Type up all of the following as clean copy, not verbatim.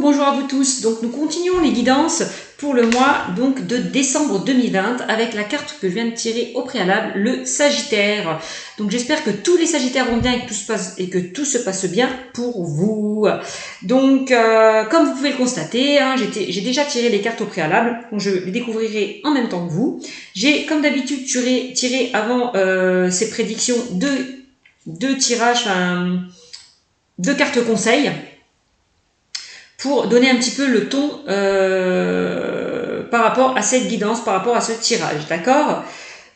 bonjour à vous tous. Donc nous continuons les guidances pour le mois donc de décembre 2020 avec la carte que je viens de tirer au préalable, le Sagittaire. Donc j'espère que tous les Sagittaires vont bien et que tout se passe bien pour vous. Donc comme vous pouvez le constater, hein, j'ai déjà tiré les cartes au préalable, donc je les découvrirai en même temps que vous. J'ai comme d'habitude tiré avant ces prédictions deux tirages, deux cartes conseils, pour donner un petit peu le ton par rapport à cette guidance, par rapport à ce tirage, d'accord?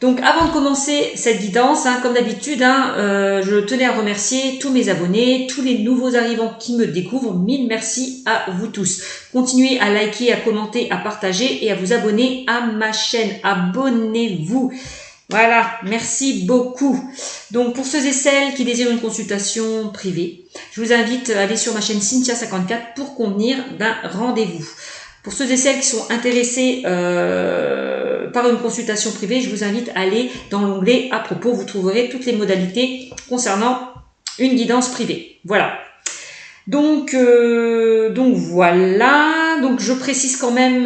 Donc avant de commencer cette guidance, hein, comme d'habitude, je tenais à remercier tous mes abonnés, tous les nouveaux arrivants qui me découvrent. Mille merci à vous tous. Continuez à liker, à commenter, à partager et à vous abonner à ma chaîne. Abonnez-vous. Voilà, merci beaucoup. Donc pour ceux et celles qui désirent une consultation privée, je vous invite à aller sur ma chaîne Cynthia54 pour convenir d'un rendez-vous. Pour ceux et celles qui sont intéressés par une consultation privée, je vous invite à aller dans l'onglet à propos, vous trouverez toutes les modalités concernant une guidance privée. Voilà. Donc voilà, donc je précise quand même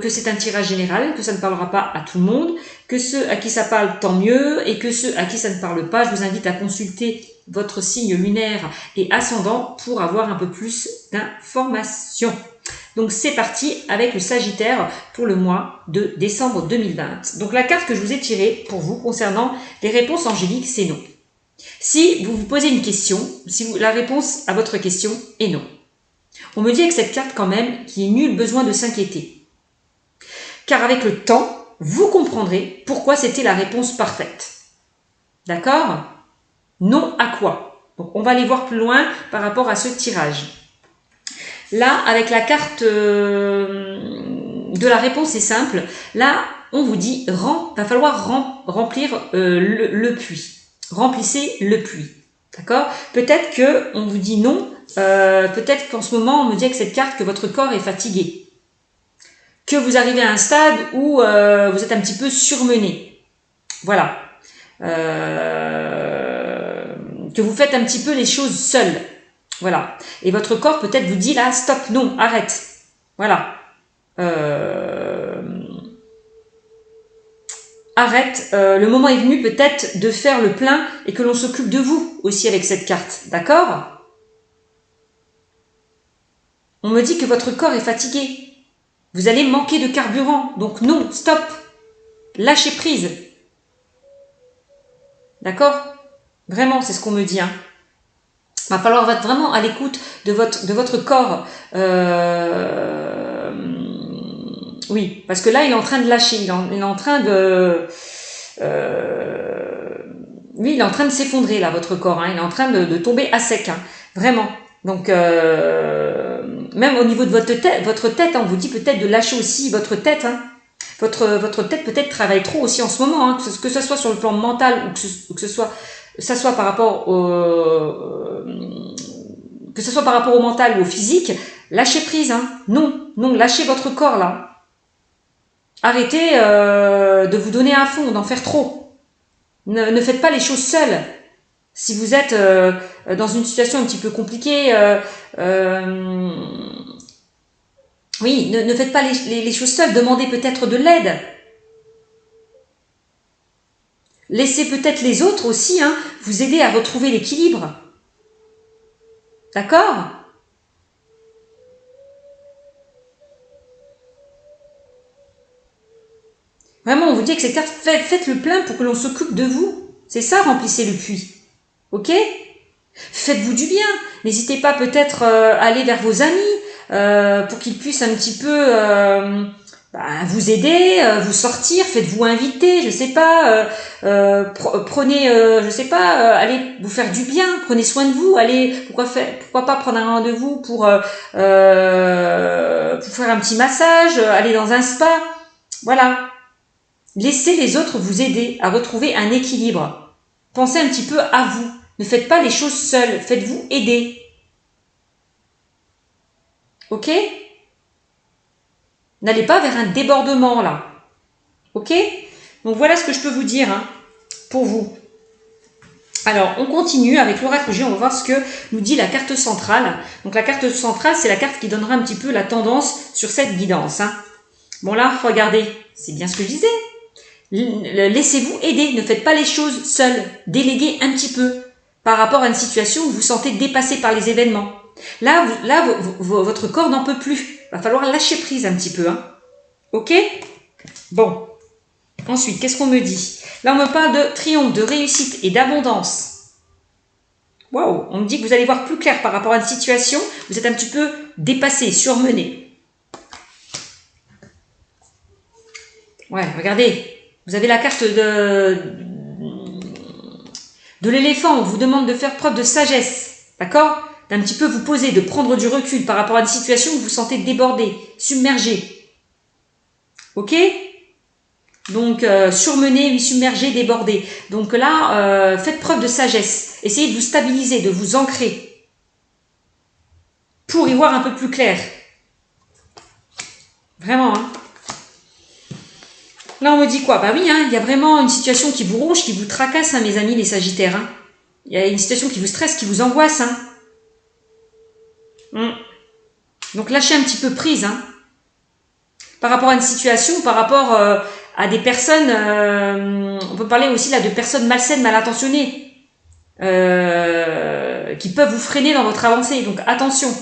que c'est un tirage général, que ça ne parlera pas à tout le monde, que ceux à qui ça parle tant mieux, et que ceux à qui ça ne parle pas, je vous invite à consulter votre signe lunaire et ascendant pour avoir un peu plus d'informations. Donc c'est parti avec le Sagittaire pour le mois de décembre 2020. Donc la carte que je vous ai tirée pour vous concernant les réponses angéliques, c'est non. Si vous vous posez une question, la réponse à votre question est non. On me dit avec cette carte quand même qu'il n'y a nul besoin de s'inquiéter. Car avec le temps, vous comprendrez pourquoi c'était la réponse parfaite. D'accord? Non à quoi? Donc on va aller voir plus loin par rapport à ce tirage. Là, avec la carte de la réponse, c'est simple. Là, on vous dit, va falloir remplir le puits. Remplissez le puits. D'accord? Peut-être qu'on vous dit non. Peut-être qu'en ce moment, on me dit avec cette carte que votre corps est fatigué. Que vous arrivez à un stade où vous êtes un petit peu surmené. Voilà. Que vous faites un petit peu les choses seuls. Voilà. Et votre corps peut-être vous dit là, stop, non, arrête. Voilà. Arrête, le moment est venu peut-être de faire le plein et que l'on s'occupe de vous aussi avec cette carte, d'accord? On me dit que votre corps est fatigué. Vous allez manquer de carburant, donc non, stop. Lâchez prise. D'accord? Vraiment, c'est ce qu'on me dit. Il va falloir être vraiment à l'écoute de votre corps. Oui, parce que là, il est en train de lâcher. Il est en train de... oui, il est en train de s'effondrer, là, votre corps. Il est en train de tomber à sec. Vraiment. Donc, même au niveau de votre tête, on vous dit peut-être de lâcher aussi votre tête. Votre tête peut-être travaille trop aussi en ce moment, que ce soit sur le plan mental ou que ça soit par rapport au mental ou au physique. Lâchez prise, non, lâchez votre corps là. Arrêtez de vous donner à fond, d'en faire trop. Ne faites pas les choses seuls. Si vous êtes dans une situation un petit peu compliquée, oui, ne faites pas les choses seules. Demandez peut-être de l'aide. Laissez peut-être les autres aussi vous aider à retrouver l'équilibre. D'accord ? Vraiment, on vous dit que cette carte, faites le plein pour que l'on s'occupe de vous. C'est ça, remplissez le puits. Ok ? Faites-vous du bien. N'hésitez pas peut-être à aller vers vos amis pour qu'ils puissent un petit peu vous aider, vous sortir. Faites-vous inviter, je sais pas. Prenez, je sais pas, allez vous faire du bien. Prenez soin de vous. Allez, pourquoi pas prendre un rendez-vous pour faire un petit massage, aller dans un spa. Voilà. Laissez les autres vous aider à retrouver un équilibre. Pensez un petit peu à vous. Ne faites pas les choses seules. Faites-vous aider. Ok? N'allez pas vers un débordement là. Ok? Donc voilà ce que je peux vous dire pour vous. Alors, on continue avec l'oracle G, on va voir ce que nous dit la carte centrale. Donc la carte centrale, c'est la carte qui donnera un petit peu la tendance sur cette guidance. Hein. Bon là, regardez, c'est bien ce que je disais. Laissez-vous aider, ne faites pas les choses seuls. Déléguez un petit peu par rapport à une situation où vous vous sentez dépassé par les événements. Là, votre corps n'en peut plus. Il va falloir lâcher prise un petit peu. Hein. Ok? Bon. Ensuite, qu'est-ce qu'on me dit? Là, on me parle de triomphe, de réussite et d'abondance. Waouh! On me dit que vous allez voir plus clair par rapport à une situation. Vous êtes un petit peu dépassé, surmené. Ouais, regardez. Vous avez la carte de l'éléphant. On vous demande de faire preuve de sagesse. D'accord? D'un petit peu vous poser, de prendre du recul par rapport à une situation où vous vous sentez débordé, submergé. Ok? Donc, surmené, oui, submergé, débordé. Donc là, faites preuve de sagesse. Essayez de vous stabiliser, de vous ancrer. Pour y voir un peu plus clair. Vraiment, hein. Là, on me dit quoi? Bah oui, hein, il y a vraiment une situation qui vous ronge, qui vous tracasse, hein, mes amis, les Sagittaires. Hein. Il y a une situation qui vous stresse, qui vous angoisse. Hein. Donc, lâchez un petit peu prise. Hein. Par rapport à une situation, par rapport à des personnes, on peut parler aussi là de personnes malsaines, mal intentionnées, qui peuvent vous freiner dans votre avancée. Donc, attention.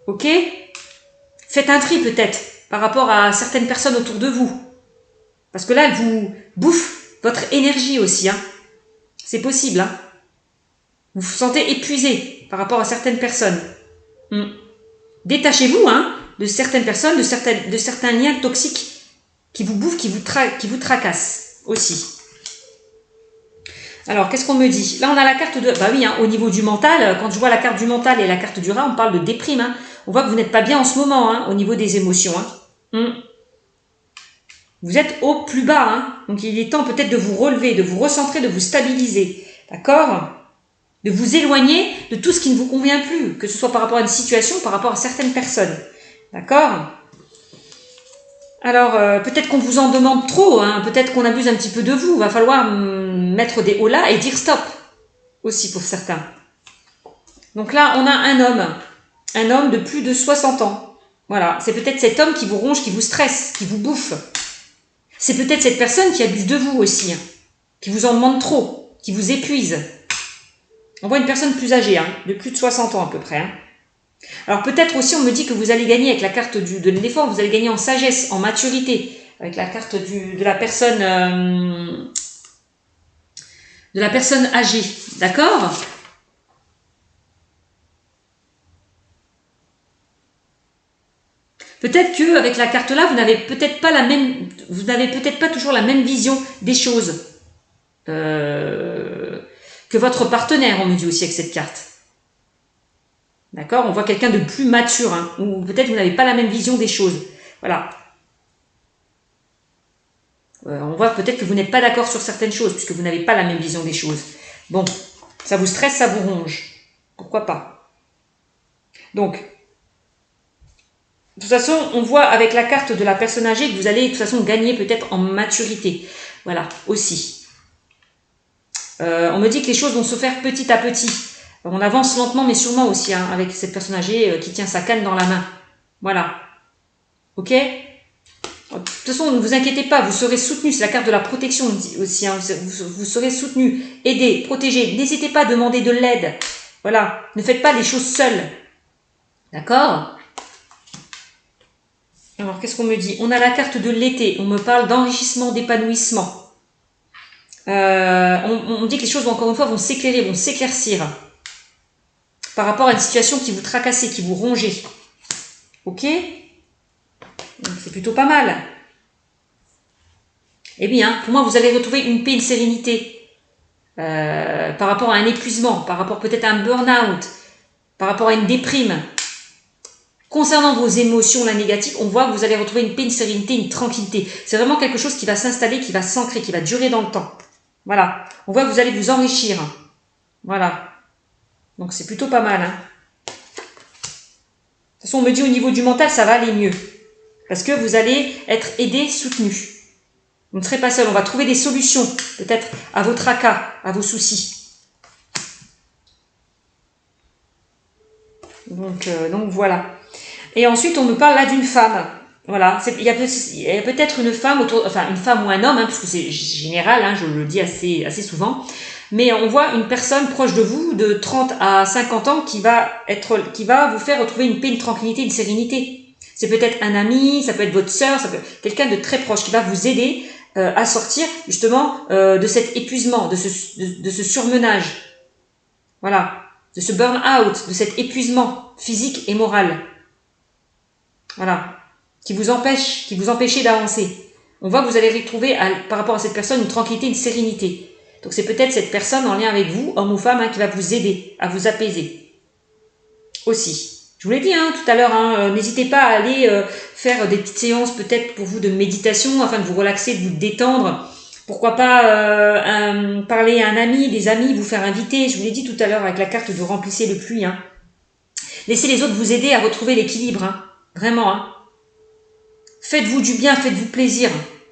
Ok? Faites un tri peut-être par rapport à certaines personnes autour de vous. Parce que là, elles vous bouffent votre énergie aussi. Hein. C'est possible. Hein. Vous vous sentez épuisé par rapport à certaines personnes. Détachez-vous hein, de certaines personnes, de certains liens toxiques qui vous bouffent, qui vous tracassent aussi. Alors, qu'est-ce qu'on me dit? Là, on a la carte de... Bah oui, hein, au niveau du mental, quand je vois la carte du mental et la carte du rat, on parle de déprime. Hein. On voit que vous n'êtes pas bien en ce moment, hein, au niveau des émotions. Hein. Vous êtes au plus bas, hein. Donc il est temps peut-être de vous relever, de vous recentrer, de vous stabiliser, d'accord? De vous éloigner de tout ce qui ne vous convient plus, que ce soit par rapport à une situation, par rapport à certaines personnes, d'accord? Alors peut-être qu'on vous en demande trop, hein. Peut-être qu'on abuse un petit peu de vous, il va falloir mettre des hauts là et dire stop, aussi pour certains. Donc là, on a un homme de plus de 60 ans, voilà, c'est peut-être cet homme qui vous ronge, qui vous stresse, qui vous bouffe. C'est peut-être cette personne qui abuse de vous aussi, hein, qui vous en demande trop, qui vous épuise. On voit une personne plus âgée, hein, de plus de 60 ans à peu près. Hein. Alors peut-être aussi on me dit que vous allez gagner avec la carte de l'éléphant, vous allez gagner en sagesse, en maturité, avec la carte de la personne âgée, d'accord? Peut-être que avec la carte là, vous n'avez peut-être pas toujours la même vision des choses que votre partenaire. On me dit aussi avec cette carte. D'accord? On voit quelqu'un de plus mature, hein, ou peut-être vous n'avez pas la même vision des choses. Voilà. On voit peut-être que vous n'êtes pas d'accord sur certaines choses puisque vous n'avez pas la même vision des choses. Bon, ça vous stresse, ça vous ronge. Pourquoi pas? Donc. De toute façon, on voit avec la carte de la personne âgée que vous allez de toute façon gagner peut-être en maturité. Voilà, aussi. On me dit que les choses vont se faire petit à petit. On avance lentement mais sûrement aussi hein, avec cette personne âgée qui tient sa canne dans la main. Voilà. Ok? De toute façon, ne vous inquiétez pas, vous serez soutenu. C'est la carte de la protection aussi. Hein, vous serez soutenu, aidé, protégé. N'hésitez pas à demander de l'aide. Voilà. Ne faites pas les choses seules. D'accord? Alors, qu'est-ce qu'on me dit? On a la carte de l'été. On me parle d'enrichissement, d'épanouissement. On dit que les choses, encore une fois, vont s'éclairer, vont s'éclaircir. Par rapport à une situation qui vous tracassait, qui vous rongeait. Ok? C'est plutôt pas mal. Eh bien, pour moi, vous allez retrouver une paix, une sérénité. Par rapport à un épuisement, par rapport peut-être à un burn-out, par rapport à une déprime. Concernant vos émotions, la négative, on voit que vous allez retrouver une paix, une sérénité, une tranquillité. C'est vraiment quelque chose qui va s'installer, qui va s'ancrer, qui va durer dans le temps. Voilà. On voit que vous allez vous enrichir. Voilà. Donc c'est plutôt pas mal. Hein. De toute façon, on me dit au niveau du mental, ça va aller mieux. Parce que vous allez être aidé, soutenu. Vous ne serez pas seul. On va trouver des solutions, peut-être, à vos tracas, à vos soucis. Donc voilà. Et ensuite, on me parle là d'une femme. Voilà, il y a peut-être une femme enfin une femme ou un homme, hein, parce que c'est général, hein, je le dis assez souvent. Mais on voit une personne proche de vous, de 30 à 50 ans, qui va vous faire retrouver une paix, une tranquillité, une sérénité. C'est peut-être un ami, ça peut être votre sœur, ça peut être quelqu'un de très proche qui va vous aider à sortir justement de cet épuisement, de ce surmenage. Voilà, de ce burn-out, de cet épuisement physique et moral. Voilà, qui vous empêchait d'avancer. On voit que vous allez retrouver par rapport à cette personne une tranquillité, une sérénité. Donc c'est peut-être cette personne en lien avec vous, homme ou femme, hein, qui va vous aider à vous apaiser. Aussi. Je vous l'ai dit tout à l'heure, n'hésitez pas à aller faire des petites séances peut-être pour vous de méditation afin de vous relaxer, de vous détendre. Pourquoi pas parler à un ami, des amis, vous faire inviter. Je vous l'ai dit tout à l'heure avec la carte de remplissez le pluie. Laissez les autres vous aider à retrouver l'équilibre. Vraiment. Faites-vous du bien, faites-vous plaisir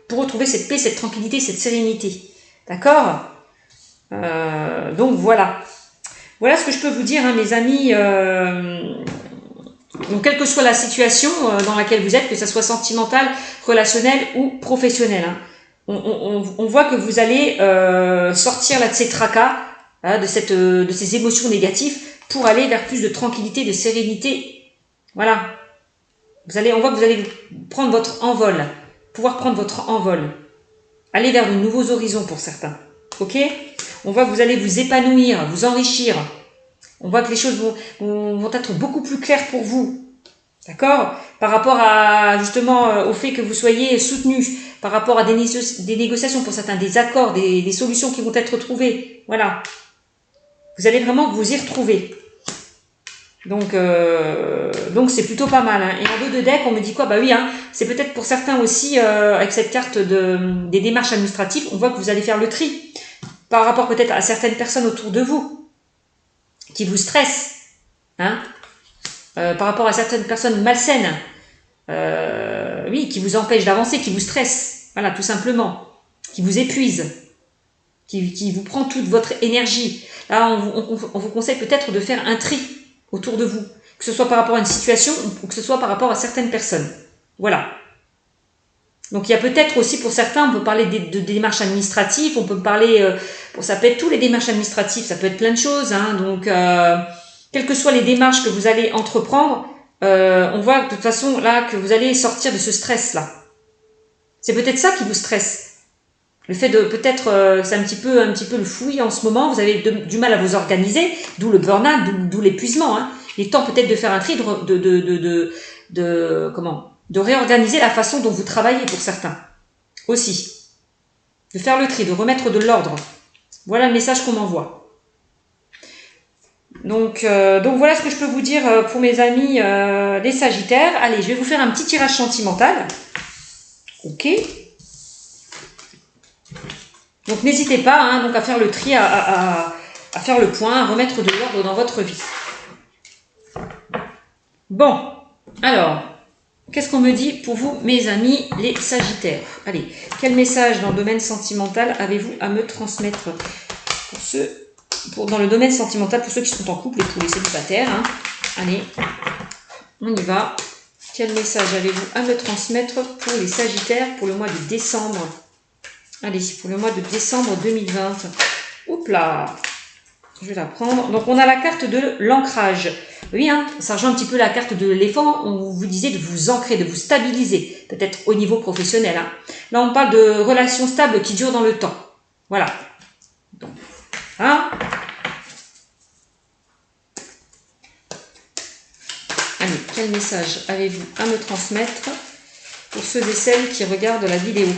pour retrouver cette paix, cette tranquillité, cette sérénité. D'accord ? Donc voilà. Voilà ce que je peux vous dire, mes amis. Donc, quelle que soit la situation dans laquelle vous êtes, que ce soit sentimentale, relationnelle ou professionnelle, on voit que vous allez sortir là de ces tracas, de ces émotions négatives, pour aller vers plus de tranquillité, de sérénité. Voilà. On voit que vous allez prendre votre envol, pouvoir prendre votre envol, aller vers de nouveaux horizons pour certains. Ok ? On voit que vous allez vous épanouir, vous enrichir. On voit que les choses vont être beaucoup plus claires pour vous. D'accord ? Par rapport à, justement, au fait que vous soyez soutenu, par rapport à des négociations pour certains, des accords, des solutions qui vont être trouvées. Voilà. Vous allez vraiment vous y retrouver. Donc c'est plutôt pas mal. Et en dos de deck, on me dit quoi ? Bah oui, c'est peut-être pour certains aussi, avec cette carte des démarches administratives, on voit que vous allez faire le tri. Par rapport peut-être à certaines personnes autour de vous, qui vous stressent. Par rapport à certaines personnes malsaines, qui vous empêchent d'avancer, qui vous stressent, voilà, tout simplement, qui vous épuisent, qui vous prend toute votre énergie. Là, on vous conseille peut-être de faire un tri autour de vous, que ce soit par rapport à une situation ou que ce soit par rapport à certaines personnes. Voilà. Donc il y a peut-être aussi pour certains, on peut parler de démarches administratives, on peut parler, ça peut être tous les démarches administratives, ça peut être plein de choses. Donc quelles que soient les démarches que vous allez entreprendre, on voit de toute façon là que vous allez sortir de ce stress-là. C'est peut-être ça qui vous stresse. Le fait de peut-être, c'est un petit peu le fouillis en ce moment, vous avez du mal à vous organiser, d'où le burn-out, d'où l'épuisement. Il est temps peut-être de faire un tri, de réorganiser la façon dont vous travaillez pour certains. Aussi. De faire le tri, de remettre de l'ordre. Voilà le message qu'on m'envoie. Donc voilà ce que je peux vous dire pour mes amis les Sagittaires. Allez, je vais vous faire un petit tirage sentimental. Ok. Donc n'hésitez pas donc à faire le tri, à faire le point, à remettre de l'ordre dans votre vie. Bon, alors, qu'est-ce qu'on me dit pour vous, mes amis, les Sagittaires ? Allez, quel message dans le domaine sentimental avez-vous à me transmettre dans le domaine sentimental pour ceux qui sont en couple et pour les célibataires Allez, on y va. Quel message avez-vous à me transmettre pour les Sagittaires pour le mois de décembre ? Allez, pour le mois de décembre 2020. Oups là, je vais la prendre. Donc, on a la carte de l'ancrage. Oui, ça rejoint un petit peu la carte de l'éléphant. On vous disait de vous ancrer, de vous stabiliser, peut-être au niveau professionnel. Là, on parle de relations stables qui durent dans le temps. Voilà. Donc, Allez, quel message avez-vous à me transmettre pour ceux et celles qui regardent la vidéo ?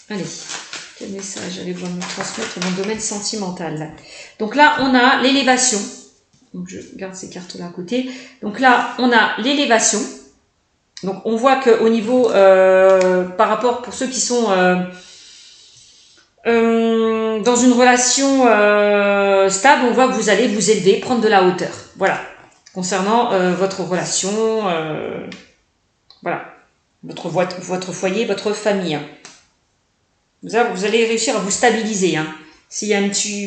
Allez, quel message allez-vous me transmettre dans le domaine sentimental ? Donc là, on a l'élévation. Donc je garde ces cartes-là à côté. Donc là, on a l'élévation. Donc on voit qu'au niveau, par rapport pour ceux qui sont dans une relation stable, on voit que vous allez vous élever, prendre de la hauteur. Voilà. Concernant votre relation, voilà, votre foyer, votre famille. Vous allez réussir à vous stabiliser. Hein. Si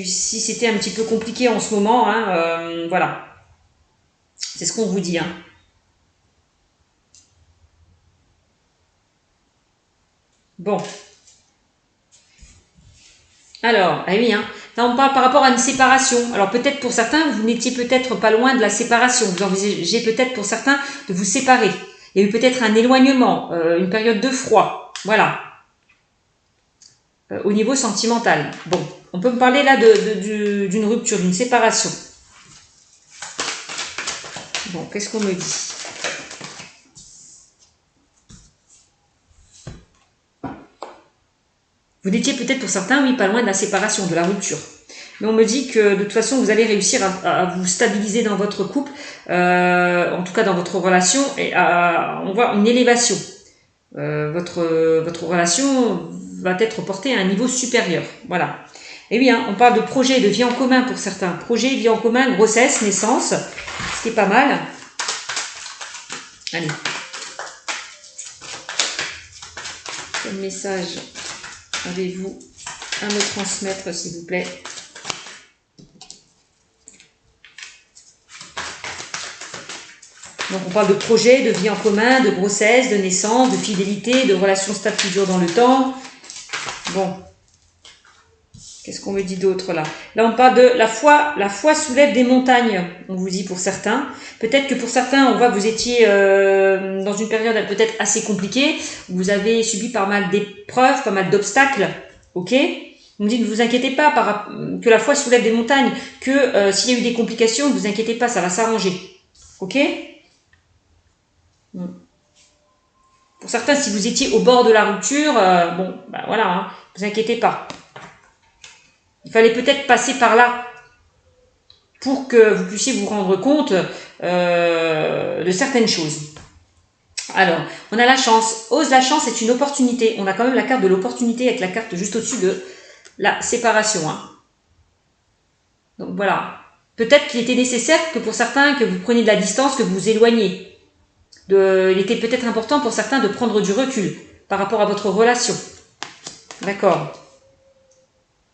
c'était un petit peu compliqué en ce moment, hein, voilà. C'est ce qu'on vous dit. Hein. Bon. Alors, ah oui, hein. Là on parle par rapport à une séparation. Alors peut-être pour certains, vous n'étiez peut-être pas loin de la séparation. Vous envisagez peut-être pour certains de vous séparer. Il y a eu peut-être un éloignement, une période de froid. Voilà. Au niveau sentimental. Bon, on peut me parler là d'une rupture, d'une séparation. Bon, qu'est-ce qu'on me dit? Vous étiez peut-être pour certains, oui, pas loin de la séparation, de la rupture. Mais on me dit que de toute façon, vous allez réussir à vous stabiliser dans votre couple, en tout cas dans votre relation, et on voit une élévation. Votre relation va être portée à un niveau supérieur. Voilà. Et oui, hein, on parle de projet, de vie en commun pour certains. Projet, vie en commun, grossesse, naissance, ce qui est pas mal. Allez. Quel message avez-vous à me transmettre, s'il vous plaît? Donc on parle de projet, de vie en commun, de grossesse, de naissance, de fidélité, de relations stables qui durent dans le temps. Bon. Qu'est-ce qu'on me dit d'autre là? Là on parle de la foi soulève des montagnes, on vous dit pour certains. Peut-être que pour certains, on voit que vous étiez dans une période peut-être assez compliquée, où vous avez subi pas mal d'épreuves, pas mal d'obstacles, ok? On me dit ne vous inquiétez pas, que la foi soulève des montagnes, que s'il y a eu des complications, ne vous inquiétez pas, ça va s'arranger, ok? Pour certains, si vous étiez au bord de la rupture, bon, ben voilà, hein, ne vous inquiétez pas. Il fallait peut-être passer par là pour que vous puissiez vous rendre compte de certaines choses. Alors, on a la chance. Ose la chance est une opportunité. On a quand même la carte de l'opportunité avec la carte juste au-dessus de la séparation. Hein. Donc voilà. Peut-être qu'il était nécessaire que pour certains, que vous preniez de la distance, que vous vous éloigniez. Il était peut-être important pour certains de prendre du recul par rapport à votre relation. D'accord.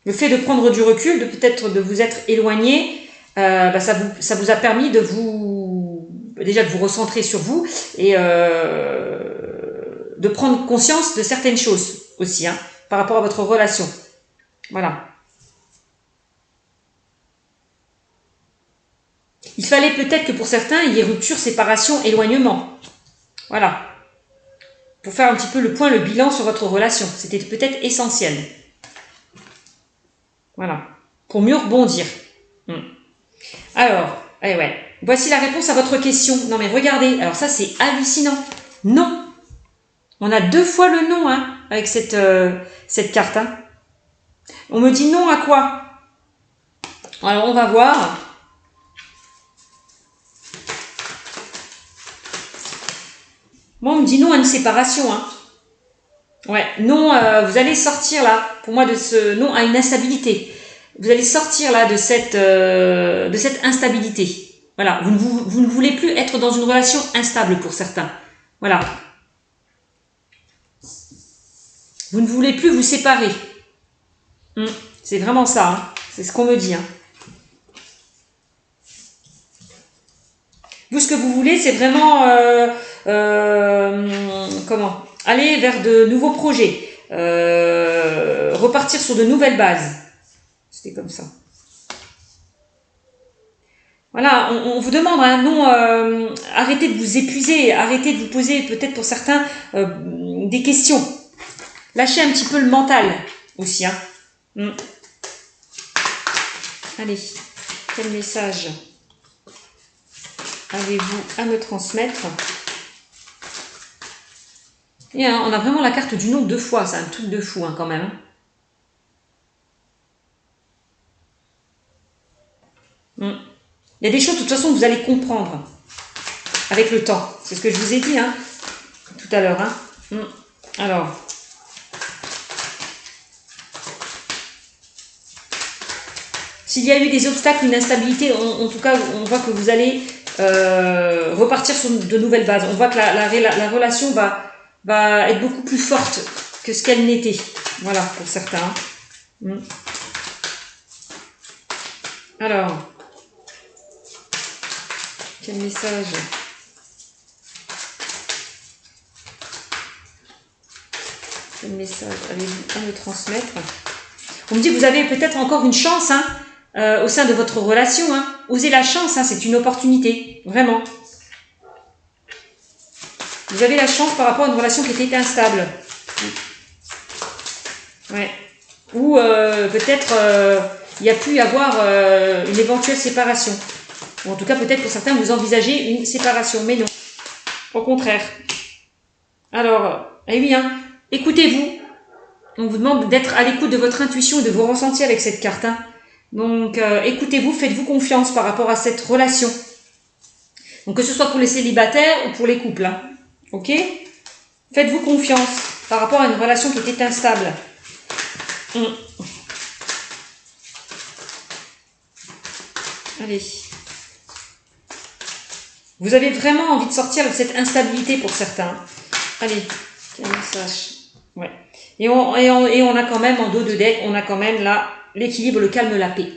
Le fait de prendre du recul, de peut-être de vous être éloigné, ça vous a permis de vous recentrer sur vous et de prendre conscience de certaines choses aussi, hein, par rapport à votre relation. Voilà. Il fallait peut-être que pour certains, il y ait rupture, séparation, éloignement. Voilà. Pour faire un petit peu le point, le bilan sur votre relation. C'était peut-être essentiel. Voilà. Pour mieux rebondir. Alors, ouais. Voici la réponse à votre question. Non mais regardez, alors ça c'est hallucinant. Non. On a 2 fois le non, hein, avec cette carte. Hein. On me dit non à quoi? Alors on va voir. Moi on me dit non à une séparation. Hein. Ouais, non, vous allez sortir là, pour moi, de ce non à une instabilité. Vous allez sortir là de cette instabilité. Voilà, vous ne voulez plus être dans une relation instable pour certains. Voilà. Vous ne voulez plus vous séparer. C'est vraiment ça, hein. C'est ce qu'on me dit. Hein. Vous, ce que vous voulez, c'est vraiment aller vers de nouveaux projets, repartir sur de nouvelles bases. C'était comme ça. Voilà, on vous demande, hein, non, arrêtez de vous épuiser, arrêtez de vous poser peut-être pour certains des questions. Lâchez un petit peu le mental aussi. Hein. Allez, quel message avez-vous à me transmettre? Et on a vraiment la carte du non 2 fois, c'est un truc de fou hein, quand même. Il y a des choses de toute façon que vous allez comprendre avec le temps. C'est ce que je vous ai dit hein, tout à l'heure. Hein. Alors, s'il y a eu des obstacles, une instabilité, en tout cas, on voit que vous allez repartir sur de nouvelles bases. On voit que la relation va être beaucoup plus forte que ce qu'elle n'était. Voilà, pour certains. Alors, quel message? Quel message avez-vous à me transmettre? On me dit que vous avez peut-être encore une chance au sein de votre relation. Osez la chance, c'est une opportunité, vraiment. Vous avez la chance par rapport à une relation qui était instable. Ouais. Ou peut-être il y a pu y avoir une éventuelle séparation. Ou en tout cas, peut-être pour certains, vous envisagez une séparation, mais non. Au contraire. Alors, eh oui, écoutez-vous. On vous demande d'être à l'écoute de votre intuition et de vos ressentis avec cette carte. Donc, écoutez-vous, faites-vous confiance par rapport à cette relation. Donc, que ce soit pour les célibataires ou pour les couples. Ok? Faites-vous confiance par rapport à une relation qui était instable. Allez. Vous avez vraiment envie de sortir de cette instabilité pour certains. Allez, quel message? Ouais. Et on a quand même, en dos de deck, on a quand même là l'équilibre, le calme, la paix.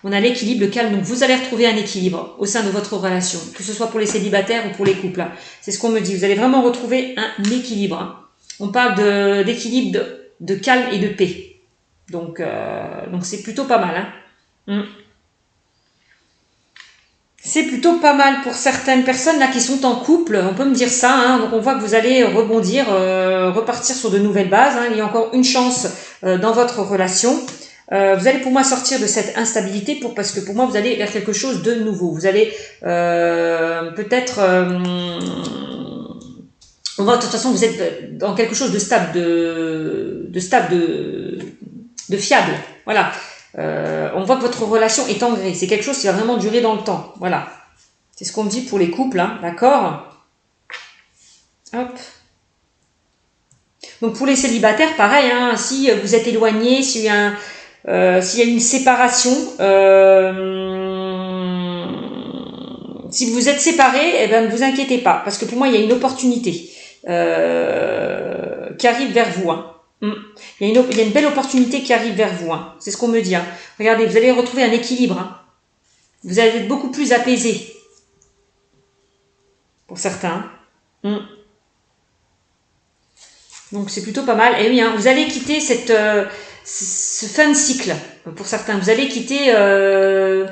On a l'équilibre, le calme. Donc vous allez retrouver un équilibre au sein de votre relation, que ce soit pour les célibataires ou pour les couples. C'est ce qu'on me dit. Vous allez vraiment retrouver un équilibre. On parle d'équilibre, de calme et de paix. Donc c'est plutôt pas mal. C'est plutôt pas mal pour certaines personnes là qui sont en couple, on peut me dire ça, donc on voit que vous allez rebondir, repartir sur de nouvelles bases, il y a encore une chance dans votre relation. Vous allez pour moi sortir de cette instabilité parce que pour moi vous allez vers quelque chose de nouveau. Vous allez peut-être... on voit de toute façon vous êtes dans quelque chose de stable, de fiable, voilà. On voit que votre relation est ancrée. C'est quelque chose qui va vraiment durer dans le temps. Voilà. C'est ce qu'on me dit pour les couples, d'accord? Hop. Donc pour les célibataires, pareil, si vous êtes éloignés, s'il y a une séparation, si vous êtes séparés, ne vous inquiétez pas, parce que pour moi, il y a une opportunité qui arrive vers vous. Il y a une belle opportunité qui arrive vers vous. C'est ce qu'on me dit. Regardez, vous allez retrouver un équilibre. Vous allez être beaucoup plus apaisé. Pour certains. Donc c'est plutôt pas mal. Et oui, vous allez quitter ce fin de cycle. Pour certains, vous allez quitter ce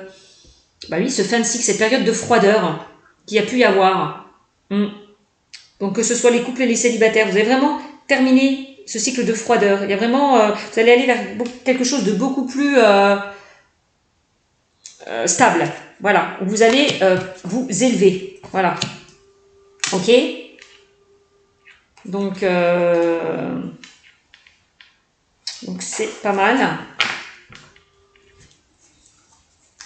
fin de cycle, cette période de froideur qu'il y a pu y avoir. Donc que ce soit les couples et les célibataires, vous allez vraiment terminer ce cycle de froideur. Il y a vraiment, vous allez aller vers quelque chose de beaucoup plus stable. Voilà, où vous allez vous élever. Voilà. Ok? Donc c'est pas mal.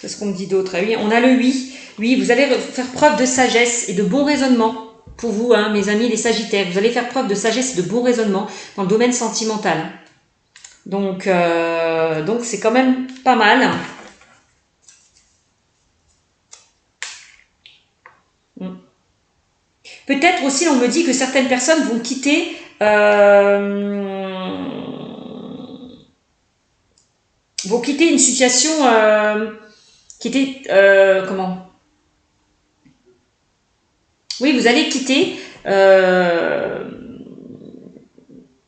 Qu'est-ce qu'on me dit d'autre? Oui, on a le oui. Oui, vous allez faire preuve de sagesse et de bon raisonnement. Pour vous, mes amis les Sagittaires, vous allez faire preuve de sagesse et de bon raisonnement dans le domaine sentimental. Donc c'est quand même pas mal. Peut-être aussi, on me dit que certaines personnes vont quitter une situation qui était comment? Oui, vous allez quitter,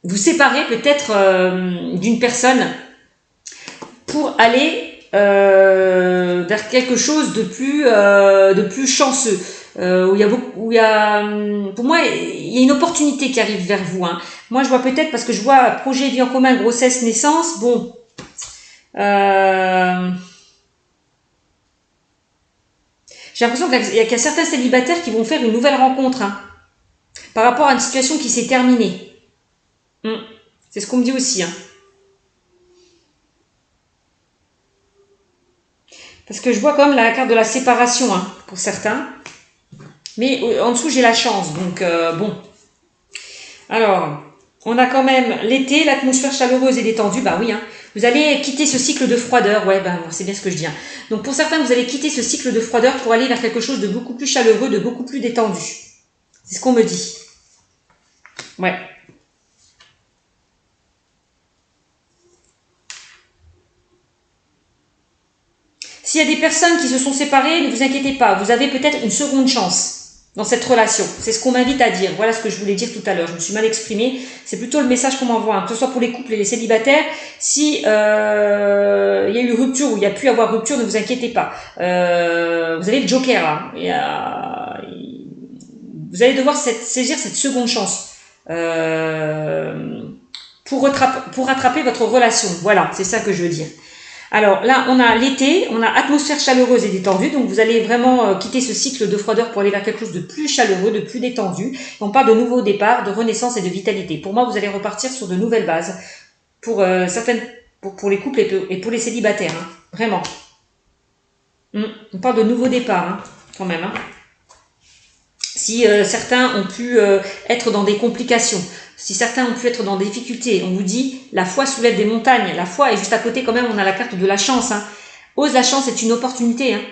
vous séparer peut-être d'une personne pour aller vers quelque chose de plus chanceux. Pour moi, il y a une opportunité qui arrive vers vous. Moi, je vois peut-être, parce que je vois projet vie en commun, grossesse, naissance. Bon, j'ai l'impression qu'il y a certains célibataires qui vont faire une nouvelle rencontre par rapport à une situation qui s'est terminée. C'est ce qu'on me dit aussi. Parce que je vois quand même la carte de la séparation pour certains. Mais en dessous, j'ai la chance. Donc, bon. Alors, on a quand même l'été, l'atmosphère chaleureuse et détendue. Bah oui, vous allez quitter ce cycle de froideur. Ouais, c'est bien ce que je dis. Donc, pour certains, vous allez quitter ce cycle de froideur pour aller vers quelque chose de beaucoup plus chaleureux, de beaucoup plus détendu. C'est ce qu'on me dit. Ouais. S'il y a des personnes qui se sont séparées, ne vous inquiétez pas, vous avez peut-être une seconde chance dans cette relation. C'est ce qu'on m'invite à dire. Voilà ce que je voulais dire tout à l'heure. Je me suis mal exprimée. C'est plutôt le message qu'on m'envoie, hein, que ce soit pour les couples et les célibataires. Si il y a eu rupture ou il y a pu avoir rupture, ne vous inquiétez pas. Vous avez le joker là. Vous allez devoir saisir cette seconde chance pour rattraper votre relation. Voilà, c'est ça que je veux dire. Alors là, on a l'été, on a atmosphère chaleureuse et détendue, donc vous allez vraiment quitter ce cycle de froideur pour aller vers quelque chose de plus chaleureux, de plus détendu. On parle de nouveaux départs, de renaissance et de vitalité. Pour moi, vous allez repartir sur de nouvelles bases pour pour les couples et pour les célibataires, hein, vraiment. On parle de nouveaux départs, hein, quand même. Hein. Si certains ont pu être dans des complications, si certains ont pu être dans des difficultés, on vous dit la foi soulève des montagnes. La foi est juste à côté quand même, on a la carte de la chance. Hein. Ose la chance est une opportunité. Hein.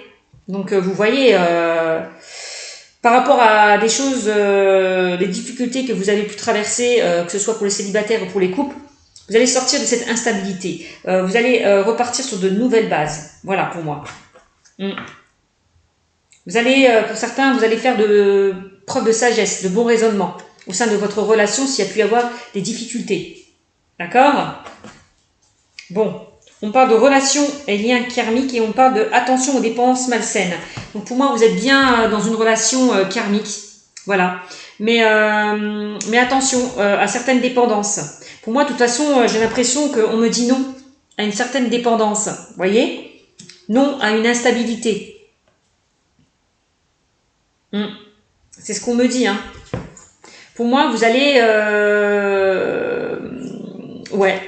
Donc vous voyez, par rapport à des choses, des difficultés que vous avez pu traverser, que ce soit pour les célibataires ou pour les couples, vous allez sortir de cette instabilité. Vous allez repartir sur de nouvelles bases. Voilà pour moi. Vous allez, pour certains, vous allez faire preuve de sagesse, de bon raisonnement au sein de votre relation s'il y a pu y avoir des difficultés. D'accord? Bon, on parle de relations et liens karmiques et on parle de attention aux dépendances malsaines. Donc pour moi, vous êtes bien dans une relation karmique. Voilà. Mais attention à certaines dépendances. Pour moi, de toute façon, j'ai l'impression qu'on me dit non à une certaine dépendance. Vous voyez? Non à une instabilité. C'est ce qu'on me dit. Hein. Pour moi, vous allez... ouais.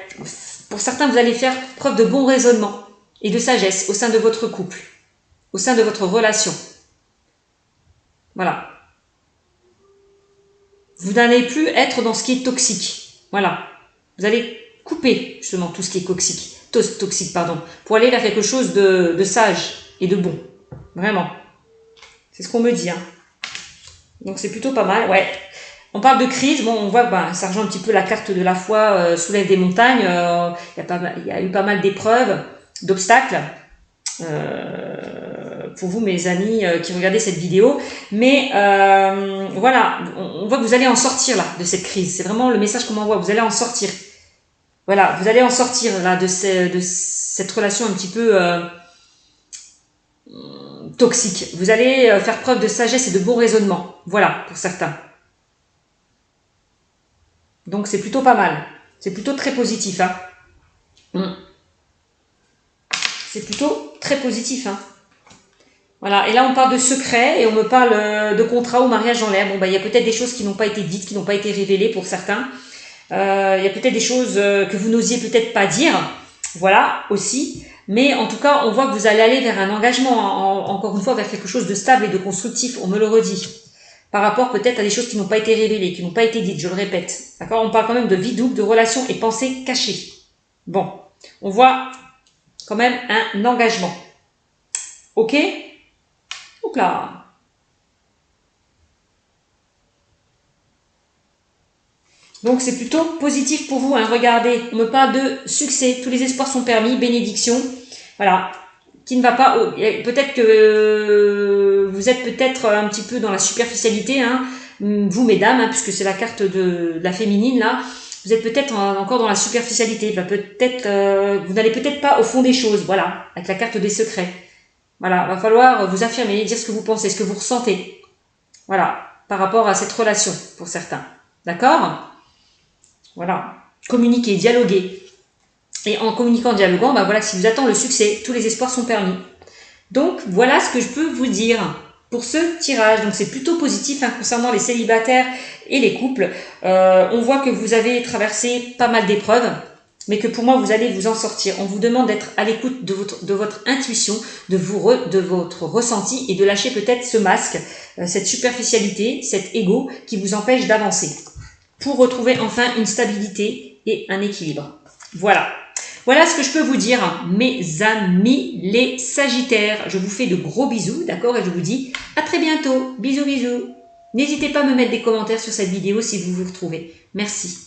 Pour certains, vous allez faire preuve de bon raisonnement et de sagesse au sein de votre couple, au sein de votre relation. Voilà. Vous n'allez plus être dans ce qui est toxique. Voilà. Vous allez couper justement tout ce qui est toxique, pour aller vers quelque chose de sage et de bon. Vraiment. C'est ce qu'on me dit. Hein. Donc c'est plutôt pas mal, ouais. On parle de crise, bon, on voit que ça rejoint un petit peu la carte de la foi, soulève des montagnes. Il y a eu pas mal d'épreuves, d'obstacles pour vous, mes amis qui regardez cette vidéo. Mais voilà, on voit que vous allez en sortir là de cette crise. C'est vraiment le message qu'on m'envoie. Vous allez en sortir. Voilà, vous allez en sortir là de cette relation un petit peu toxique. Vous allez faire preuve de sagesse et de bon raisonnement. Voilà, pour certains. Donc c'est plutôt pas mal. C'est plutôt très positif. Hein. C'est plutôt très positif. Hein. Voilà, et là on parle de secret et on me parle de contrat ou mariage en l'air. Bon, il y a peut-être des choses qui n'ont pas été dites, qui n'ont pas été révélées pour certains. Il y a peut-être des choses que vous n'osiez peut-être pas dire. Voilà, aussi. Mais en tout cas, on voit que vous allez aller vers un engagement, encore une fois, vers quelque chose de stable et de constructif, on me le redit. Par rapport peut-être à des choses qui n'ont pas été révélées, qui n'ont pas été dites, je le répète. D'accord? On parle quand même de vie double, de relations et pensées cachées. Bon, on voit quand même un engagement. Ok? Donc là. Donc c'est plutôt positif pour vous. Hein. Regardez, on me parle de succès, tous les espoirs sont permis, bénédiction. Voilà. Qui ne va pas... Peut-être que vous êtes peut-être un petit peu dans la superficialité, hein, vous mesdames, hein, puisque c'est la carte de la féminine là, vous êtes peut-être encore dans la superficialité, vous n'allez peut-être pas au fond des choses, voilà, avec la carte des secrets. Voilà, va falloir vous affirmer, dire ce que vous pensez, ce que vous ressentez, voilà, par rapport à cette relation pour certains, d'accord? Voilà, communiquer, dialoguer. Et en communiquant, en dialoguant, voilà, si vous attend le succès, tous les espoirs sont permis. Donc, voilà ce que je peux vous dire pour ce tirage. Donc, c'est plutôt positif hein, concernant les célibataires et les couples. On voit que vous avez traversé pas mal d'épreuves, mais que pour moi, vous allez vous en sortir. On vous demande d'être à l'écoute de votre intuition, de votre ressenti et de lâcher peut-être ce masque, cette superficialité, cet ego qui vous empêche d'avancer pour retrouver enfin une stabilité et un équilibre. Voilà. Voilà ce que je peux vous dire, mes amis les Sagittaires. Je vous fais de gros bisous, d'accord? Et je vous dis à très bientôt. Bisous, bisous. N'hésitez pas à me mettre des commentaires sur cette vidéo si vous vous retrouvez. Merci.